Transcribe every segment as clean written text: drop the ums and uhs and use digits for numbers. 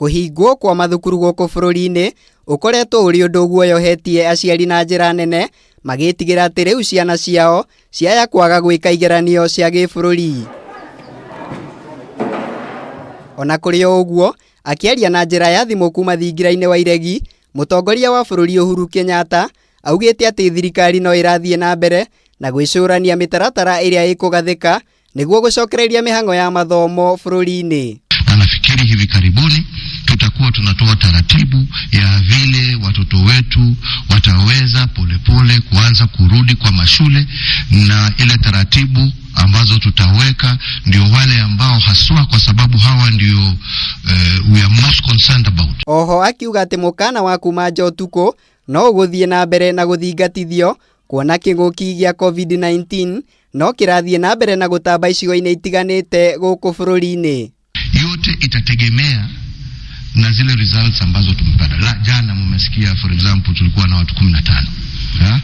Kuhingwo kwa mathukuru goko bururi-ini ukoretwo uri undu guoyohetie aciari na njira nene magitigira ati riu ciana ciao ciaya kwaga gwika igeranio cia gibururi. Ona kuri uguo akiaria na njira ya thimu kuma thingira-ini wa iregi, Mutongoria wa bururi Uhuru Kenyatta augite ati thirikari no irathie na mbere na gwicurania mitaratara iria ikugathika niguo gucokereria mihango ya mathomo bururi-ini. Na nafikiri hivi karibuni tutakuwa tunatoa taratibu ya vile watoto wetu wataweza polepole kuanza kurudi kwa mashule, na ile taratibu ambazo tutaweka ndio wale ambao haswa, kwa sababu hawa ndio we are most concerned about. Oho akiuga ati mukana wa kuma njotuko no guthie na mbere na guthingatithio kuona king'uki gia COVID-19 no kirathie na mbere na gutamba icigo-ini itiganite guku bururi-ini. Yote itategemea na zile results ambazo tumepata. Jana mmesikia, for example, tulikuwa na watu 15.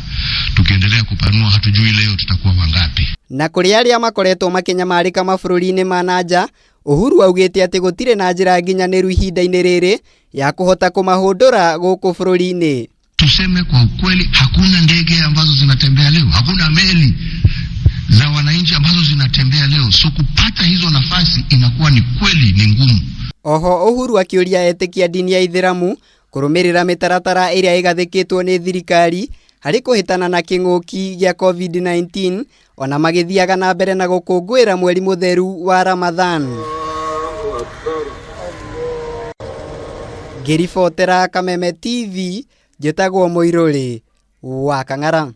Tukiendelea kupanua hatujui leo tutakuwa wangapi. Na kuri aria makoretwo makinyamarika mabururi-ini ma nanja, Uhuru augite ati gutire na njira nginyaniru ihinda-ini riri ya kuhota kumahundura guku bururi-ini. Tuseme kwa ukweli, hakuna ndege ambazo zinatembea leo, hakuna meli za wananchi ambazo zinatembea leo, so kupata hizo nafasi inakuwa ni kweli ni ngumu. Oho Uhuru akiuria etikia dini ya Ithiramu kurumirira mitaratara iria igathikitwo ni thirikari hari kuhitana na king'uki gia COVID-19 ona magithiaga na mbere na gukungwira mweri mutheru wa Ramadhan. Ngiribotera Kameme TV, njitagwo Muiruri wa Kang'ara.